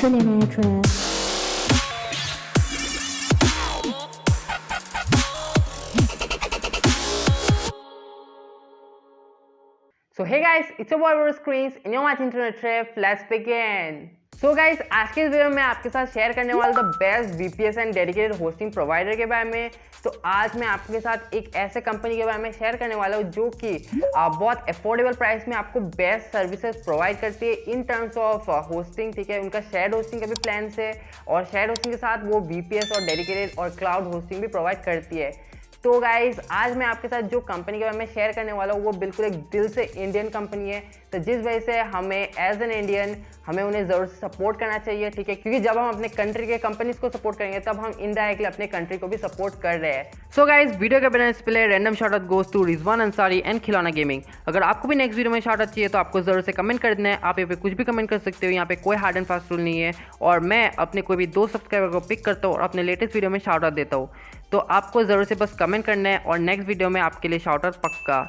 Trillionaire Trip. So hey guys, it's your boy Screens and you're watching Internet Trip. Let's begin. So guys आज के इस video में आपके साथ share करने वाला the best VPS and dedicated hosting provider के बारे में। तो आज मैं आपके साथ एक ऐसे कंपनी के बारे में शेयर करने वाला हूँ जो कि बहुत अफोर्डेबल प्राइस में आपको बेस्ट सर्विसेज प्रोवाइड करती है इन टर्म्स ऑफ होस्टिंग। ठीक है, उनका शेयर होस्टिंग का भी प्लान है और शेयर होस्टिंग के साथ वो वीपीएस और डेडिकेटेड और क्लाउड होस्टिंग भी प्रोवाइड करती है। तो गाइज आज मैं आपके साथ जो कंपनी के बारे में शेयर करने वाला हूँ वो बिल्कुल एक दिल से इंडियन कंपनी है। तो जिस वजह से हमें एज एन इंडियन हमें उन्हें ज़रूर सपोर्ट करना चाहिए। ठीक है, क्योंकि जब हम अपने कंट्री के कंपनीज को सपोर्ट करेंगे तब हम इनडायरेक्टली अपने कंट्री को भी सपोर्ट कर रहे हैं। सो गाइज वीडियो के बनाने से पहले random shot out goes to Rizwan Ansari and Khilona gaming. अगर आपको भी नेक्स्ट वीडियो में शॉट आउट चाहिए तो आपको जरूर से कमेंट कर देना है। आप यहाँ पे कुछ भी कमेंट कर सकते हो, यहाँ पे कोई हार्ड एंड फास्ट रूल नहीं है और मैं अपने कोई भी 2 सब्सक्राइबर को पिक करता हूँ और अपने लेटेस्ट वीडियो में शॉट आउट देता हूँ। तो आपको ज़रूर से बस कमेंट करना है और नेक्स्ट वीडियो में आपके लिए शाउट आउट पक्का।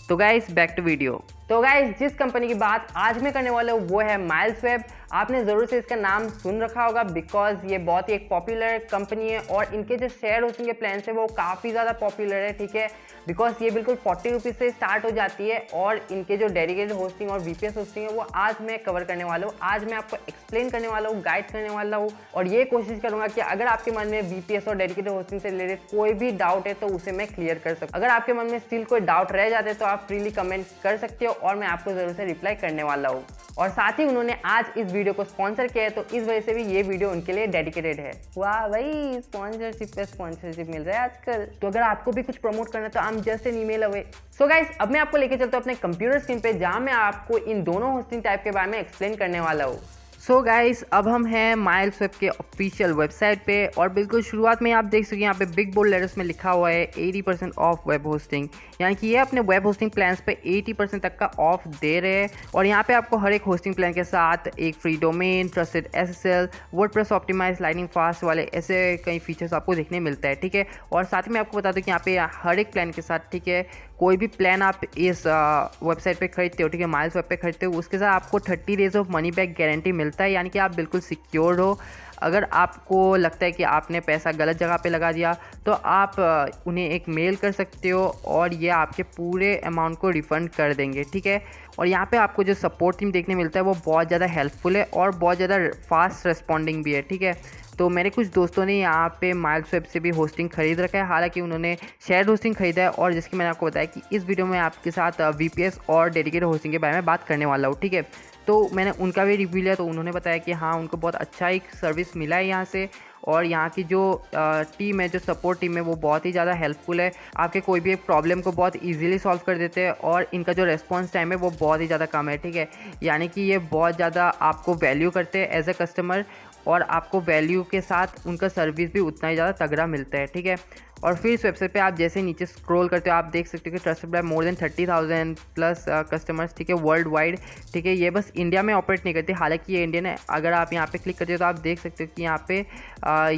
तो गाइस बैक टू वीडियो। तो गाइस जिस कंपनी की बात आज मैं करने वाला हूँ वो है माइल्सवेब। आपने ज़रूर से इसका नाम सुन रखा होगा बिकॉज ये बहुत ही एक पॉपुलर कंपनी है और इनके जो शेयर होस्टिंग के प्लान है वो काफ़ी ज़्यादा पॉपुलर है। ठीक है, बिकॉज ये बिल्कुल 40 रुपीज़ से स्टार्ट हो जाती है और इनके जो डेडिकेटेड होस्टिंग और वीपीएस होस्टिंग है वो आज मैं कवर करने वाला हूँ। आज मैं आपको एक्सप्लेन करने वाला हूँ, गाइड करने वाला हूँ और ये कोशिश करूँगा कि अगर आपके मन में वीपीएस और डेडिकेटेड होस्टिंग से रिलेटेड कोई भी डाउट है तो उसे मैं क्लियर कर सकूँ। अगर आपके मन में स्टिल कोई डाउट रह जाते तो आप फ्रीली कमेंट कर सकते हो और मैं आपको ज़रूर से रिप्लाई करने वाला हूँ। और साथ ही उन्होंने आज इस वीडियो को स्पॉन्सर किया है तो इस वजह से भी ये वीडियो उनके लिए डेडिकेटेड है। वाह भाई, स्पॉन्सरशिप पे स्पॉन्सरशिप मिल रहा है आजकल। तो अगर आपको भी कुछ प्रमोट करना है तो I'm just an email away। So guys अब मैं आपको लेके चलता हूँ अपने कंप्यूटर स्क्रीन पे जहाँ मैं आपको इन दोनों होस्टिंग टाइप के बारे में एक्सप्लेन करने वाला हूँ। सो गाइस अब हम हैं माइल्सवेब के ऑफिशियल वेबसाइट पे और बिल्कुल शुरुआत में आप देख सकें यहाँ पे बिग बोल्ड लेटर्स में लिखा हुआ है 80% ऑफ वेब होस्टिंग, यानी कि ये अपने वेब होस्टिंग प्लान्स पे 80% तक का ऑफ दे रहे हैं। और यहाँ पे आपको हर एक होस्टिंग प्लान के साथ एक free domain, trusted SSL, WordPress optimise, lightning fast वाले ऐसे कई फीचर्स आपको देखने मिलता है। ठीक है, और साथ ही मैं आपको बता दूँ कि यहाँ पे हर एक प्लान के साथ, ठीक है, कोई भी प्लान आप इस वेबसाइट पे खरीदते हो, ठीक है, माइल्सवेब पे खरीदते हो, उसके साथ आपको 30 days of money back guarantee मिलता है, यानी कि आप बिल्कुल सिक्योर हो। अगर आपको लगता है कि आपने पैसा गलत जगह पे लगा दिया तो आप उन्हें एक मेल कर सकते हो और ये आपके पूरे अमाउंट को रिफ़ंड कर देंगे। ठीक है, और यहाँ पे आपको जो सपोर्ट टीम देखने मिलता है वो बहुत ज़्यादा हेल्पफुल है और बहुत ज़्यादा फास्ट रिस्पॉन्डिंग भी है। ठीक है, तो मेरे कुछ दोस्तों ने यहाँ पे माइल्सवेब से भी होस्टिंग खरीद रखा है, हालांकि उन्होंने शेयर होस्टिंग खरीदा है और जिसकी मैंने आपको बताया कि इस वीडियो में आपके साथ वीपीएस और डेडिकेटेड होस्टिंग के बारे में बात करने वाला हूँ। ठीक है, तो मैंने उनका भी रिव्यू लिया तो उन्होंने बताया कि हाँ उनको बहुत अच्छा एक सर्विस मिला है यहाँ से और यहाँ की जो टीम है, जो सपोर्ट टीम है वो बहुत ही ज़्यादा हेल्पफुल है। आपके कोई भी एक प्रॉब्लम को बहुत इजीली सॉल्व कर देते हैं और इनका जो रेस्पॉन्स टाइम है वो बहुत ही ज़्यादा कम है। ठीक है, यानी कि ये बहुत ज़्यादा आपको वैल्यू करते हैं एज ए कस्टमर और आपको वैल्यू के साथ उनका सर्विस भी उतना ही ज़्यादा तगड़ा मिलता है। ठीक है, और फिर इस वेबसाइट पे आप जैसे नीचे स्क्रॉल करते हो आप देख सकते हो कि trusted bye more than 30,000 plus customers. ठीक है, वर्ल्ड वाइड। ठीक है, ये बस इंडिया में ऑपरेट नहीं करती, हालांकि ये इंडियन है। अगर आप यहाँ पे क्लिक करते हो तो आप देख सकते हो कि यहाँ पे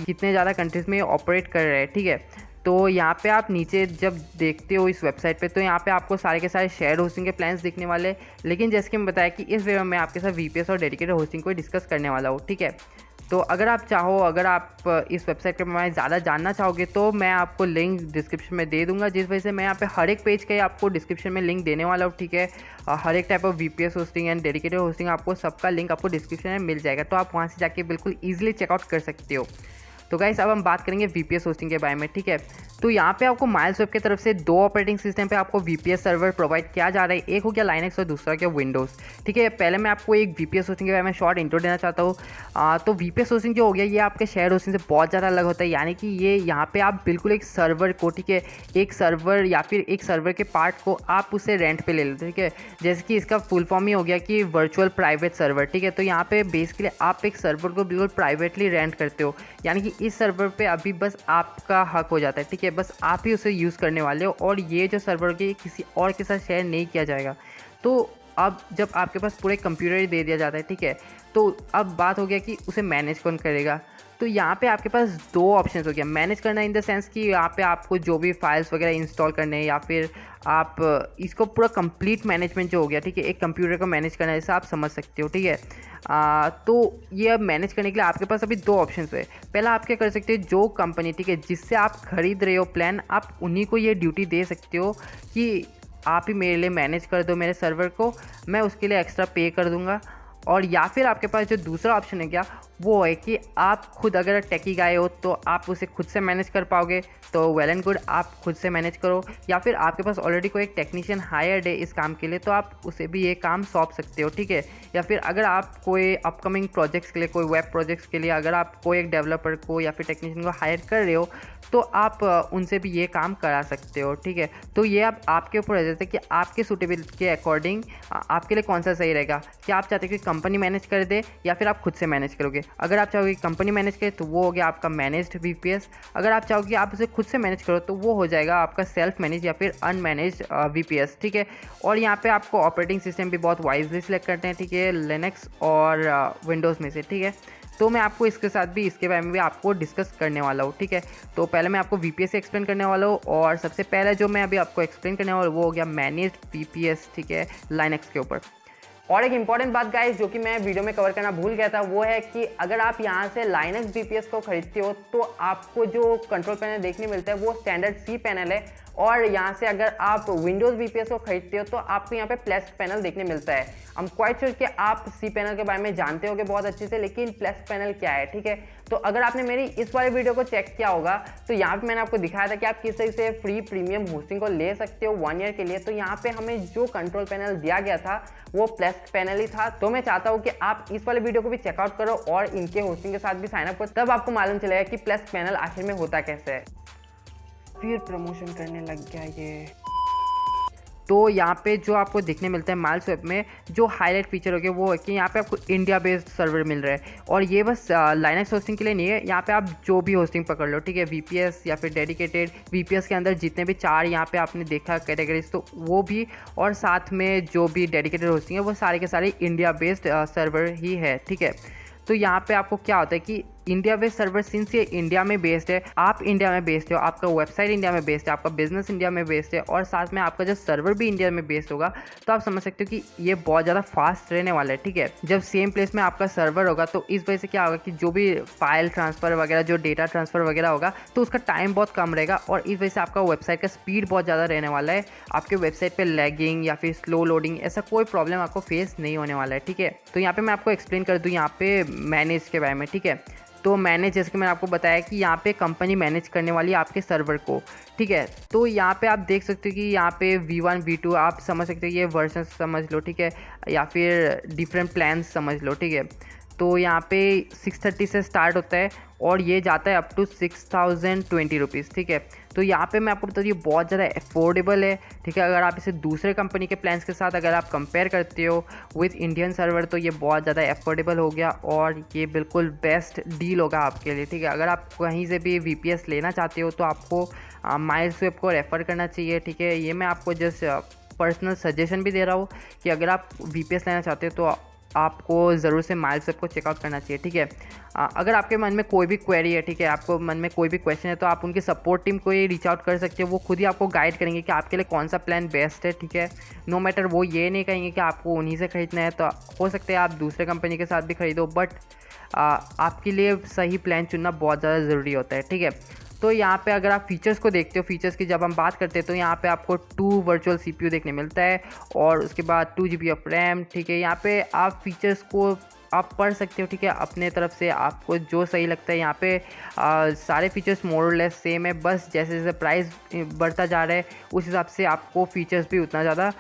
कितने ज़्यादा कंट्रीज़ में ऑपरेट कर रहे हैं। ठीक है, तो यहाँ पे आप नीचे जब देखते हो इस वेबसाइट पे तो यहाँ पे आपको सारे के सारे शेयर होस्टिंग के प्लान्स दिखने वाले, लेकिन जैसे कि मैं बताया कि इस वीडियो में आपके साथ वीपीएस और डेडिकेटेड होस्टिंग को डिस्कस करने वाला हूँ। ठीक है, तो अगर आप चाहो, अगर आप इस वेबसाइट के बारे में ज़्यादा जानना चाहोगे तो मैं आपको लिंक डिस्क्रिप्शन में दे दूंगा, जिस वजह से मैं यहाँ पे हर एक पेज का ही आपको डिस्क्रिप्शन में लिंक देने वाला हूँ। ठीक है, हर एक type of VPS hosting and dedicated hosting आपको सबका लिंक आपको डिस्क्रिप्शन में मिल जाएगा, तो आप वहाँ से जाके बिल्कुल ईजिली चेकआउट कर सकते हो। तो गाइस अब हम बात करेंगे वीपीएस होस्टिंग के बारे में। ठीक है, तो यहाँ पे आपको माइल्सवेब की तरफ से 2 ऑपरेटिंग सिस्टम पे आपको वीपीएस सर्वर प्रोवाइड किया जा रहा है, एक हो गया लाइनक्स और दूसरा क्या विंडोज़। ठीक है, पहले मैं आपको एक वीपीएस होस्टिंग के बारे में शॉर्ट इंट्रो देना चाहता हूँ। तो वीपीएस होस्टिंग जो हो गया ये आपके शेयर होस्टिंग से बहुत ज़्यादा अलग होता है, यानी कि ये यहाँ पे आप बिल्कुल एक सर्वर को, ठीक है, एक सर्वर या फिर एक सर्वर के पार्ट को आप उसे रेंट पे ले लेते हैं। ठीक है, जैसे कि इसका फुल फॉर्म ही हो गया कि वर्चुअल प्राइवेट सर्वर। ठीक है, तो यहाँ पे बेसिकली आप एक सर्वर को बिल्कुल प्राइवेटली रेंट करते हो, यानी कि इस सर्वर पे अभी बस आपका हक हो जाता है। ठीक है, बस आप ही उसे यूज़ करने वाले हो और ये जो सर्वर के किसी और के साथ शेयर नहीं किया जाएगा। तो अब जब आपके पास पूरे कंप्यूटर ही दे दिया जाता है, ठीक है, तो अब बात हो गया कि उसे मैनेज कौन करेगा। तो यहाँ पे आपके पास 2 ऑप्शन हो गया, मैनेज करना इन द सेंस कि यहाँ पे आपको जो भी फाइल्स वगैरह इंस्टॉल करने हैं या फिर आप इसको पूरा कंप्लीट मैनेजमेंट जो हो गया, ठीक है, एक कंप्यूटर को मैनेज करना, जैसा आप समझ सकते हो। ठीक है, तो ये अब मैनेज करने के लिए आपके पास अभी दो ऑप्शन है। पहला आप क्या कर सकते हो, जो कंपनी ठीक है जिससे आप खरीद रहे हो प्लान, आप उन्हीं को ये ड्यूटी दे सकते हो कि आप ही मेरे लिए मैनेज कर दो मेरे सर्वर को, मैं उसके लिए एक्स्ट्रा पे कर दूंगा। और या फिर आपके पास जो दूसरा ऑप्शन है क्या, वो है कि आप खुद अगर टेकी गाय हो तो आप उसे खुद से मैनेज कर पाओगे, तो वेल एंड गुड, आप खुद से मैनेज करो। या फिर आपके पास ऑलरेडी कोई एक टेक्नीशियन हायर्ड है इस काम के लिए, तो आप उसे भी ये काम सौंप सकते हो, ठीक है। या फिर अगर आप कोई अपकमिंग प्रोजेक्ट्स के लिए, कोई वेब प्रोजेक्ट्स के लिए अगर आप कोई एक डेवलपर को या फिर टेक्नीशियन को हायर कर रहे हो, तो आप उनसे भी ये काम करा सकते हो, ठीक है। तो ये अब आपके ऊपर रह जाता है कि आपके सूटेबिलिटी के अकॉर्डिंग आपके लिए कौन सा सही रहेगा, कि आप चाहते हो कि कंपनी मैनेज कर दे या फिर आप खुद से मैनेज करोगे। अगर आप चाहोगे कंपनी मैनेज करे तो वो हो गया आपका मैनेज्ड वीपीएस। अगर आप चाहोगे आप उसे खुद से मैनेज करो तो वो हो जाएगा आपका सेल्फ मैनेज या फिर अनमैनेज्ड वीपीएस, ठीक है। और यहाँ पे आपको ऑपरेटिंग सिस्टम भी बहुत वाइजली सिलेक्ट करते हैं, ठीक है, लिनक्स और विंडोज़ में से, ठीक है। तो मैं आपको इसके साथ भी, इसके बारे में भी आपको डिस्कस करने वाला हूँ, ठीक है। तो पहले मैं आपको वीपीएस एक्सप्लेन करने वाला हूँ, और सबसे पहले जो मैं अभी आपको एक्सप्लेन करने वाला हूँ वो हो गया मैनेज्ड वीपीएस, ठीक है, लाइनक्स के ऊपर। और एक इंपॉर्टेंट बात गाइस जो कि मैं वीडियो में कवर करना भूल गया था, वो है कि अगर आप यहाँ से लाइनक्स वीपीएस को खरीदते हो तो आपको जो कंट्रोल पैनल देखने मिलता है वो स्टैंडर्ड सी पैनल है। और यहाँ से अगर आप विंडोज़ वीपीएस को खरीदते हो तो आपको यहाँ पे प्लस पैनल देखने मिलता है। हम क्वाइट श्योर कि आप सी पैनल के बारे में जानते होगे बहुत अच्छे से, लेकिन प्लस पैनल क्या है, ठीक है। तो अगर आपने मेरी इस वाले वीडियो को चेक किया होगा तो यहाँ पे मैंने आपको दिखाया था कि आप किस तरीके से फ्री प्रीमियम होस्टिंग को ले सकते हो 1 ईयर के लिए। तो यहाँ पे हमें जो कंट्रोल पैनल दिया गया था वो प्लस पैनल ही था। तो मैं चाहता हूँ कि आप इस वाले वीडियो को भी चेकआउट करो और इनके होस्टिंग के साथ भी साइन अप करो, तब आपको मालूम चलेगा कि प्लस पैनल आखिर में होता कैसे है। फिर प्रमोशन करने लग गया ये। तो यहाँ पे जो आपको देखने मिलता है माइल्स वेब में जो हाईलाइट फीचर हो गया वो है कि यहाँ पे आपको इंडिया बेस्ड सर्वर मिल रहा है। और ये बस लाइनक्स होस्टिंग के लिए नहीं है, यहाँ पे आप जो भी होस्टिंग पकड़ लो, ठीक है, वीपीएस या फिर डेडिकेटेड वीपीएस के अंदर जितने भी 4 यहाँ पे आपने देखा कैटेगरीज, तो वो भी, और साथ में जो भी डेडिकेटेड होस्टिंग है वो सारे के सारे इंडिया बेस्ड सर्वर ही है, ठीक है। तो यहाँ पे आपको क्या होता है कि इंडिया बेस्ड सर्वर, सिंस ये इंडिया में बेस्ड है, आप इंडिया में बेस्ड हो, आपका वेबसाइट इंडिया में बेस्ड है, आपका बिजनेस इंडिया में बेस्ड है, और साथ में आपका जो सर्वर भी इंडिया में बेस्ड होगा, तो आप समझ सकते हो कि ये बहुत ज़्यादा फास्ट रहने वाला है, ठीक है। जब सेम प्लेस में आपका सर्वर होगा तो इस वजह से क्या होगा कि जो भी फाइल ट्रांसफ़र वगैरह, जो डेटा ट्रांसफ़र वगैरह होगा, तो उसका टाइम बहुत कम रहेगा, और इस वजह से आपका वेबसाइट का स्पीड बहुत ज़्यादा रहने वाला है। आपके वेबसाइट पर लैगिंग या फिर स्लो लोडिंग ऐसा कोई प्रॉब्लम आपको फेस नहीं होने वाला है, ठीक है। तो यहाँ पर मैं आपको एक्सप्लेन कर दूँ यहाँ पे मैनेज के बारे में, ठीक है। तो मैनेज, जैसे कि मैंने आपको बताया कि यहाँ पे कंपनी मैनेज करने वाली है आपके सर्वर को, ठीक है। तो यहाँ पे आप देख सकते हो कि यहाँ पे V1 V2 आप समझ सकते हो, ये वर्जन समझ लो, ठीक है, या फिर डिफरेंट प्लान्स समझ लो, ठीक है। तो यहाँ पे 630 से स्टार्ट होता है और ये जाता है अप टू 6020 रुपीज़, ठीक है। तो यहाँ पे मैं आपको बता दूँ ये बहुत ज़्यादा अफोर्डेबल है, ठीक है। अगर आप इसे दूसरे कंपनी के प्लान्स के साथ अगर आप कंपेयर करते हो विथ इंडियन सर्वर, तो ये बहुत ज़्यादा अफोर्डेबल हो गया और ये बिल्कुल बेस्ट डील होगा आपके लिए, ठीक है। अगर आप कहीं से भी वीपीएस लेना चाहते हो तो आपको माइल्स वेब को रेफ़र करना चाहिए, ठीक है। ये मैं आपको जस्ट पर्सनल सजेशन भी दे रहा हूँ कि अगर आप वीपीएस लेना चाहते हो तो आपको ज़रूर से माइल्स वेब को चेकआउट करना चाहिए, ठीक है। अगर आपके मन में कोई भी क्वेरी है, ठीक है, आपको मन में कोई भी क्वेश्चन है, तो आप उनकी सपोर्ट टीम को ही रीच आउट कर सकते हो। वो खुद ही आपको गाइड करेंगे कि आपके लिए कौन सा प्लान बेस्ट है, ठीक है। नो मैटर, वो ये नहीं कहेंगे कि आपको उन्हीं से ख़रीदना है, तो हो सकता है आप दूसरे कंपनी के साथ भी खरीदो, बट आपके लिए सही प्लान चुनना बहुत ज़्यादा ज़रूरी होता है, ठीक है। तो यहाँ पे अगर आप फीचर्स को देखते हो, फीचर्स की जब हम बात करते हैं तो यहाँ पे आपको 2 वर्चुअल CPU देखने मिलता है, और उसके बाद 2 GB ऑफ रैम, ठीक है। यहाँ पे आप फीचर्स को आप पढ़ सकते हो, ठीक है, अपने तरफ से आपको जो सही लगता है। यहाँ पे सारे फीचर्स मोर और लेस सेम है, बस जैसे जैसे प्राइस बढ़ता जा रहा है उस हिसाब से आपको फीचर्स भी उतना ज़्यादा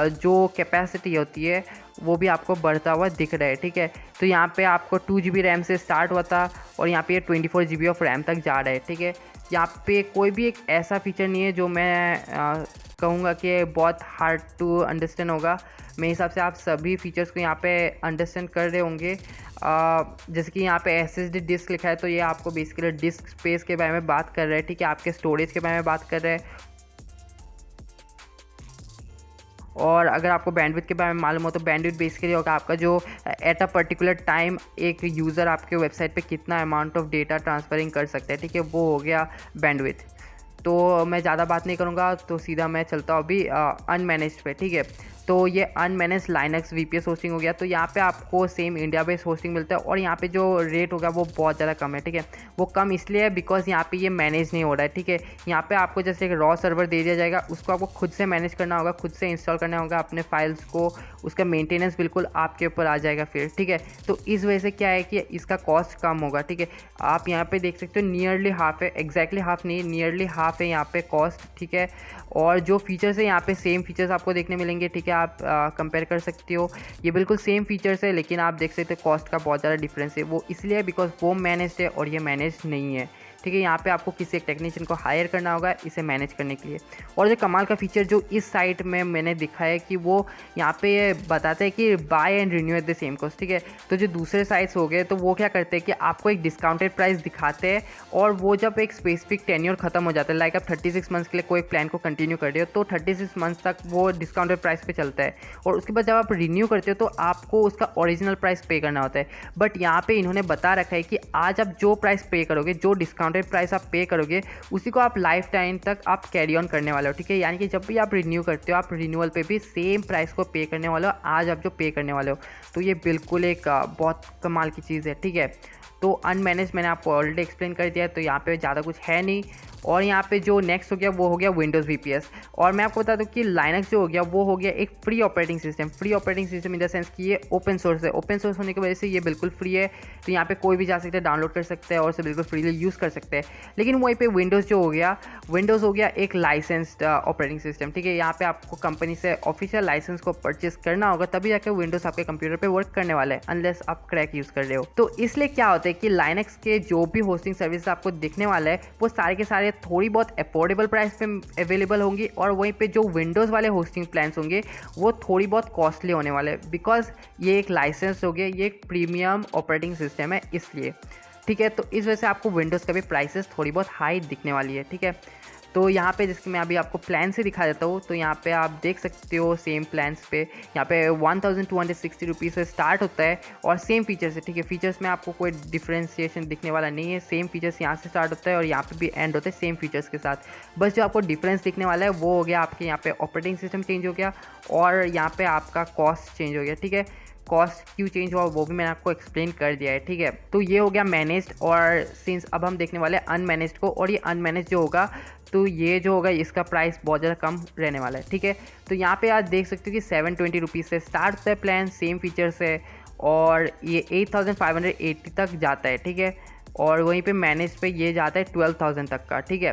जो कैपेसिटी होती है वो भी आपको बढ़ता हुआ दिख रहा है, ठीक है। तो यहाँ पे आपको 2 GB रैम से स्टार्ट हुआ था और यहाँ पे ये 24 GB ऑफ रैम तक जा रहा है, ठीक है। यहाँ पे कोई भी एक ऐसा फीचर नहीं है जो मैं कहूँगा कि बहुत हार्ड टू अंडरस्टैंड होगा। मेरे हिसाब से आप सभी फीचर्स को यहाँ पे अंडरस्टैंड कर रहे होंगे। जैसे कि यहाँ पे SSD डिस्क लिखा है, तो ये आपको बेसिकली डिस्क स्पेस के बारे में बात कर रहा है, ठीक है, आपके स्टोरेज के बारे में बात कर रहा है। और अगर आपको बैंडविड्थ के बारे में मालूम हो तो बैंडविड्थ बेसिकली होगा आपका जो एट अ पर्टिकुलर टाइम एक यूज़र आपके वेबसाइट पे कितना अमाउंट ऑफ डेटा ट्रांसफरिंग कर सकता है, ठीक है, वो हो गया बैंडविड्थ। तो मैं ज़्यादा बात नहीं करूँगा, तो सीधा मैं चलता हूँ अभी अनमैनेज्ड पे, ठीक है। तो ये अनमैनेज लाइनक्स वीपीएस होस्टिंग हो गया। तो यहाँ पे आपको सेम इंडिया बेस्ड होस्टिंग मिलता है और यहाँ पे जो रेट होगा वो बहुत ज़्यादा कम है, ठीक है। वो कम इसलिए है बिकॉज यहाँ पे ये मैनेज नहीं हो रहा है, ठीक है। यहाँ पे आपको जैसे एक रॉ सर्वर दे दिया जाएगा, उसको आपको खुद से मैनेज करना होगा, खुद से इंस्टॉल करना होगा अपने फाइल्स को, उसका मेंटेनेंस बिल्कुल आपके ऊपर आ जाएगा फिर, ठीक है। तो इस वजह से क्या है कि इसका कॉस्ट कम होगा, ठीक है। आप यहाँ पे देख सकते हो नियरली हाफ है, एग्जैक्टली हाफ नहीं, नियरली हाफ है यहाँ पे कॉस्ट, ठीक है। और जो फीचर्स है यहाँ पे सेम फीचर्स आपको देखने मिलेंगे, ठीक है। आप कंपेयर कर सकते हो, ये बिल्कुल सेम फीचर्स है, लेकिन आप देख सकते हो कॉस्ट का बहुत ज़्यादा डिफरेंस है। वो इसलिए बिकॉज वो मैनेज्ड है और ये मैनेज नहीं है, ठीक है। यहाँ पे आपको किसी एक टेक्नीशियन को हायर करना होगा इसे मैनेज करने के लिए। और जो कमाल का फीचर जो इस साइट में मैंने दिखा है कि वो यहाँ पे बताते हैं कि buy and renew at the same cost, ठीक है। तो जो दूसरे साइट्स हो गए तो वो क्या करते हैं कि आपको एक डिस्काउंटेड प्राइस दिखाते हैं और वो जब एक स्पेसिफिक टेन्योर खत्म हो जाता है, लाइक आप 36 मंथ्स के लिए कोई प्लान को कंटिन्यू कर रहे हो तो 36 मंथ्स तक वो डिस्काउंटेड प्राइस पे चलता है और उसके बाद जब आप रिन्यू करते हो तो आपको उसका ओरिजिनल प्राइस पे करना होता है। बट यहाँ पे इन्होंने बता रखा है कि आज आप जो प्राइस पे करोगे, जो डिस्काउंटेड प्राइस आप पे करोगे, उसी को आप लाइफ टाइम तक आप कैरी ऑन करने वाले हो, ठीक है। यानी कि जब भी आप रिन्यू करते हो आप रिन्यूअल पे भी सेम प्राइस को पे करने वाले हो आज आप जो पे करने वाले हो। तो ये बिल्कुल एक बहुत कमाल की चीज़ है, ठीक है। तो अनमैनेज मैंने आपको ऑलरेडी एक्सप्लेन कर दिया है, तो यहाँ पे ज़्यादा कुछ है नहीं। और यहाँ पे जो नेक्स्ट हो गया वो हो गया विंडोज़ वीपीएस। और मैं आपको बता दूँ कि लाइनक्स जो हो गया वो हो गया एक free operating system in the sense कि ये ओपन सोर्स है। ओपन सोर्स होने की वजह से ये बिल्कुल फ्री है, तो यहाँ पे कोई भी जा सकता है, डाउनलोड कर सकता है और उसे बिल्कुल फ्रीली यूज़ कर सकते हैं। लेकिन वहीं पे विंडोज़ जो हो गया, विंडोज़ हो गया एक लाइसेंस्ड ऑपरेटिंग सिस्टम, ठीक है। यहाँ पे आपको कंपनी से ऑफिशियल लाइसेंस को परचेस करना होगा, तभी जाकर विंडोज़ आपके कंप्यूटर पर वर्क करने वाला है, अनलेस आप क्रैक यूज़ कर रहे हो। तो इसलिए क्या होता है कि लाइनक्स के जो भी होस्टिंग सर्विस आपको दिखने वाला है वो सारे के सारे थोड़ी बहुत अफोर्डेबल प्राइस पे अवेलेबल होंगी और वहीं पे जो विंडोज़ वाले होस्टिंग प्लान्स होंगे वो थोड़ी बहुत कॉस्टली होने वाले हैं, बिकॉज ये एक लाइसेंस हो गया, ये एक प्रीमियम ऑपरेटिंग सिस्टम है इसलिए, ठीक है। तो इस वजह से आपको विंडोज़ का भी प्राइसेस थोड़ी बहुत हाई दिखने वाली है, ठीक है। तो यहाँ पे जिसकी मैं अभी आपको प्लान से दिखा देता हूँ, तो यहाँ पे आप देख सकते हो सेम प्लान्स पे यहाँ पे 1260 रुपीज़ से स्टार्ट होता है और सेम फीचर्स है, ठीक है। फीचर्स में आपको कोई डिफ्रेंशिएशन दिखने वाला नहीं है, सेम फीचर्स यहाँ से स्टार्ट होता है और यहाँ पे भी एंड होता है सेम फीचर्स के साथ। बस जो आपको डिफरेंस दिखने वाला है वो हो गया आपके यहाँ पे ऑपरेटिंग सिस्टम चेंज हो गया और यहाँ पे आपका कॉस्ट चेंज हो गया, ठीक है। कॉस्ट क्यों चेंज हुआ वो भी मैंने आपको एक्सप्लेन कर दिया है, ठीक है। तो ये हो गया मैनेज्ड और सिंस अब हम देखने वाले हैं अनमैनेज्ड को, और ये अनमैनेज्ड जो होगा तो ये जो होगा इसका प्राइस बहुत ज़्यादा कम रहने वाला है, ठीक है। तो यहाँ पे आप देख सकते हो कि 720 रुपीज़ से स्टार्ट होता है प्लान, सेम फीचर्स है और ये 8580 तक जाता है, ठीक है। और वहीं पे मैनेज पे ये जाता है 12,000 तक का, ठीक है।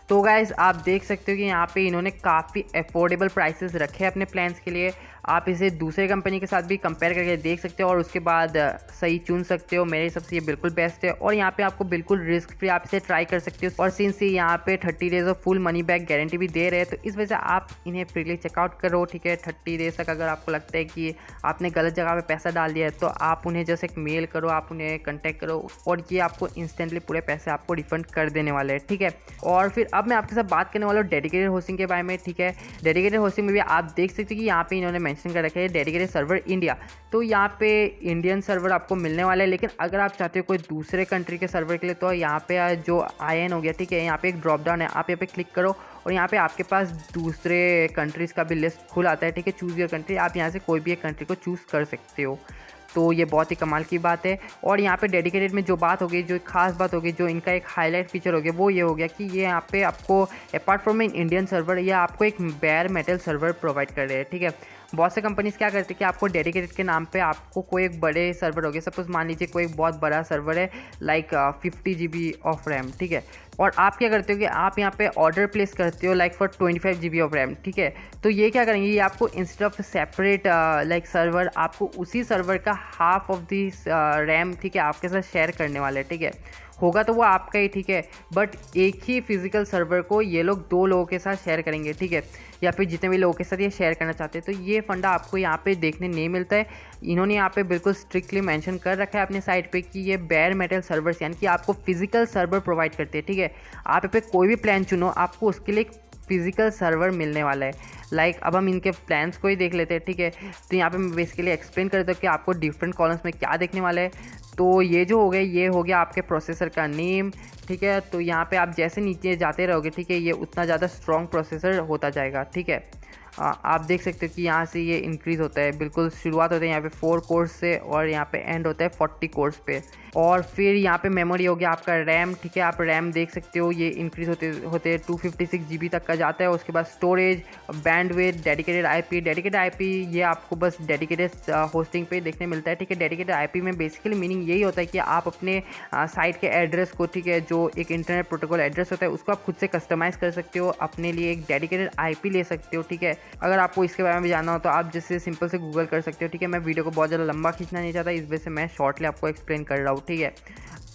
तो गाइज़ आप देख सकते हो कि यहाँ पे इन्होंने काफ़ी अफोर्डेबल प्राइसेस रखे हैं अपने प्लान्स के लिए। आप इसे दूसरे कंपनी के साथ भी कंपेयर करके देख सकते हो और उसके बाद सही चुन सकते हो। मेरे हिसाब से ये बिल्कुल बेस्ट है और यहाँ पे आपको बिल्कुल रिस्क फ्री आप इसे ट्राई कर सकते हो। और सिंस ये यहाँ पे 30 days of full money back guarantee भी दे रहे हैं, तो इस वजह से आप इन्हें फ्रीली चेकआउट करो, ठीक है। 30 डेज़ तक अगर आपको लगता है कि आपने गलत जगह पर पैसा डाल दिया है तो आप उन्हें जैसे एक मेल करो, आप उन्हें कॉन्टैक्ट करो और ये आपको इंस्टेंटली पूरे पैसे आपको रिफंड कर देने वाले हैं, ठीक है। और फिर अब मैं आपके साथ बात करने वाला हूँ डेडिकेटेड होस्टिंग के बारे में, ठीक है। डेडिकेटेड होस्टिंग में भी आप देख सकते हैं कि यहाँ पे इन्होंने मेंशन कर रखा है डेडिकेटेड सर्वर इंडिया। तो यहाँ पे इंडियन सर्वर आपको मिलने वाला है, लेकिन अगर आप चाहते हो कोई दूसरे कंट्री के सर्वर के लिए तो यहाँ पे जो IN हो गया, ठीक है, यहाँ पे एक ड्रॉप डाउन है, आप यहाँ पे क्लिक करो और यहाँ पे आपके पास दूसरे कंट्रीज़ का भी लिस्ट खुल आता है, ठीक है। चूज़ योर कंट्री, आप यहाँ से कोई भी एक कंट्री को चूज़ कर सकते हो, तो ये बहुत ही कमाल की बात है। और यहाँ पे डेडिकेटेड में जो बात होगी, जो खास बात होगी, जो इनका एक हाईलाइट फीचर हो गया वो ये हो गया कि ये यहाँ पे आपको apart from an Indian server ये आपको एक बेयर मेटल सर्वर प्रोवाइड कर रहे हैं, ठीक है। बहुत से कंपनीज क्या करती है कि आपको डेडिकेटेड के नाम पे आपको कोई एक बड़े सर्वर हो गए, सपोज मान लीजिए कोई एक बहुत बड़ा सर्वर है लाइक 50 GB ऑफ रैम, ठीक है। और आप क्या करते हो कि आप यहाँ पे ऑर्डर प्लेस करते हो like for 25 GB of RAM, ठीक है। तो ये क्या करेंगे, ये आपको instead of separate like server आपको उसी सर्वर का हाफ ऑफ दी रैम, ठीक है, आपके साथ शेयर करने वाले, ठीक है। होगा तो वो आपका ही, ठीक है, बट एक ही फिजिकल सर्वर को ये लोग 2 लोगों के साथ शेयर करेंगे, ठीक है, या फिर जितने भी लोगों के साथ ये शेयर करना चाहते हैं। तो ये फंडा आपको यहाँ पे देखने नहीं मिलता है। इन्होंने यहाँ पे बिल्कुल स्ट्रिक्टली मेंशन कर रखा है अपने साइट पे कि ये बेयर मेटल सर्वर्स यानी कि आपको फिजिकल सर्वर प्रोवाइड करते हैं, ठीक है। आप यहाँ पे कोई भी प्लान चुनो, आपको उसके लिए फिजिकल सर्वर मिलने वाला है। लाइक अब हम इनके प्लान्स को ही देख लेते हैं, ठीक है। तो यहाँ पे मैं बेसिकली एक्सप्लेन कर देता हूँ कि आपको डिफरेंट कॉलम्स में क्या देखने वाला है। तो ये जो हो गया, ये हो गया आपके प्रोसेसर का नेम, ठीक है। तो यहाँ पे आप जैसे नीचे जाते रहोगे, ठीक है, ये उतना ज़्यादा स्ट्रॉन्ग प्रोसेसर होता जाएगा, ठीक है। आप देख सकते हो कि यहाँ से ये इंक्रीज़ होता है, बिल्कुल शुरुआत होता है यहाँ पे 4 कोर्स से और यहाँ पे एंड होता है 40 कोर्स पे। और फिर यहाँ पे मेमोरी हो गया आपका रैम, ठीक है, आप रैम देख सकते हो ये इंक्रीज़ होते होते 256 GB तक का जाता है। उसके बाद स्टोरेज, बैंडविड्थ, डेडिकेटेड आईपी ये आपको बस डेडिकेटेड होस्टिंग पे देखने मिलता है, ठीक है। डेडिकेटेड आईपी में बेसिकली मीनिंग यही होता है कि आप अपने साइट के एड्रेस को, ठीक है, जो एक इंटरनेट प्रोटोकॉल एड्रेस होता है उसको आप खुद से कस्टमाइज़ कर सकते हो, अपने लिए एक डेडिकेटेड आईपी ले सकते हो, ठीक है। अगर आपको इसके बारे में भी जानना हो तो आप जैसे सिंपल से गूगल कर सकते हो, ठीक है। मैं वीडियो को बहुत ज़्यादा लंबा खींचना नहीं चाहता, इस वजह से मैं शॉर्टली आपको एक्सप्लेन कर रहा हूँ, ठीक है।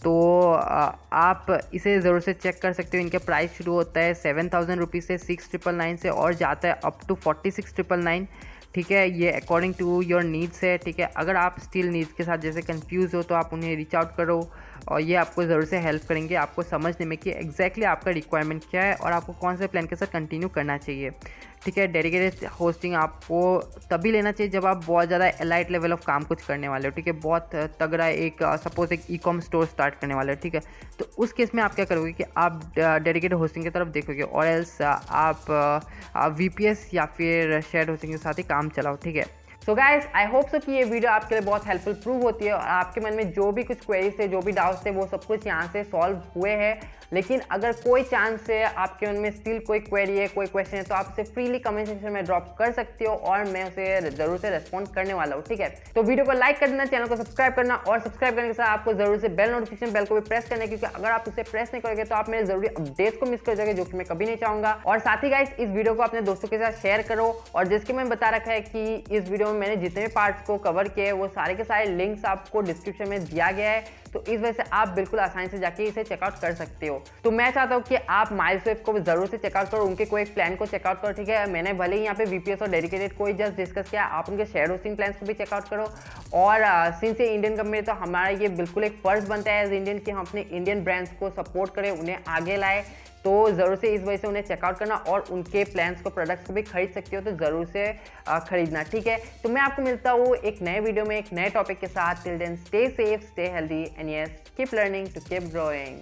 तो आप इसे ज़रूर से चेक कर सकते हो। इनके प्राइस शुरू होता है 7,000 रुपीज़ से, 6,999 से, और जाता है अप टू 46,999, ठीक है। ये अकॉर्डिंग टू योर नीड्स है, ठीक है। अगर आप स्टिल नीड्स के साथ जैसे कंफ्यूज हो तो आप उन्हें रीच आउट करो और ये आपको ज़रूर से हेल्प करेंगे आपको समझने में कि एग्जैक्टली आपका रिक्वायरमेंट क्या है और आपको कौन से प्लान के साथ कंटिन्यू करना चाहिए, ठीक है। डेडिकेटेड होस्टिंग आपको तभी लेना चाहिए जब आप बहुत ज़्यादा एलाइट लेवल ऑफ काम कुछ करने वाले हो, ठीक है। बहुत तगड़ा एक सपोज एक ई-कॉम स्टोर स्टार्ट करने वाले हो, ठीक है। तो उस केस में आप क्या करोगे कि आप डेडिकेटेड होस्टिंग की तरफ देखोगे और एल्स आप VPS या फिर शेयर्ड होस्टिंग के साथ ही काम चलाओ, ठीक है। So guys, I hope so कि ये वीडियो आपके लिए बहुत हेल्पफुल प्रूव होती है और आपके मन में जो भी कुछ क्वेरीज थे, जो भी डाउट्स थे, वो सब कुछ यहाँ से सॉल्व हुए हैं। लेकिन अगर कोई चांस है आपके मन में स्टिल कोई क्वेरी है, कोई क्वेश्चन है, तो आप उसे फ्रीली कमेंट सेक्शन में ड्रॉप कर सकते हो और मैं उसे जरूर से रेस्पॉन्ड करने वाला हूँ, ठीक है। तो वीडियो को लाइक कर देना, चैनल को सब्सक्राइब करना और सब्सक्राइब करने के साथ आपको जरूर से बेल नोटिफिकेशन बेल को भी प्रेस करना है, क्योंकि अगर आप उसे प्रेस नहीं करोगे तो आप मेरे जरूरी अपडेट्स को मिस कर जाओगे, जो कि मैं कभी नहीं चाहूंगा। और साथ ही गाइस, इस वीडियो को अपने दोस्तों के साथ शेयर करो और जिसके मैंने बता रखा है कि इस वीडियो में मैंने जितने भी पार्ट्स को कवर किए वो सारे के सारे लिंक्स आपको डिस्क्रिप्शन में दिया गया है, तो इस वजह से आप बिल्कुल आसानी से जाके इसे चेकआउट कर सकते हो। तो मैं चाहता हूँ कि आप माइलस्वेप को जरूर से चेकआउट करो, उनके कोई प्लान को चेकआउट करो, ठीक है। मैंने भले ही यहाँ पे VPS और डेडिकेटेड को ही जस्ट डिस्कस किया, आप उनके शेयर होस्टिंग प्लान्स को भी चेकआउट करो। और सिंस ये इंडियन कंपनी, तो हमारा ये बिल्कुल एक फर्ज बनता है एज इंडियन कि हम अपने इंडियन ब्रांड्स को सपोर्ट करें, उन्हें आगे लाए। तो ज़रूर से इस वजह से उन्हें चेकआउट करना और उनके प्लान्स को, प्रोडक्ट्स को भी खरीद सकते हो, तो ज़रूर से खरीदना, ठीक है। तो मैं आपको मिलता हूँ एक नए वीडियो में एक नए टॉपिक के साथ। Till then stay safe, stay healthy and yes, keep learning to keep growing.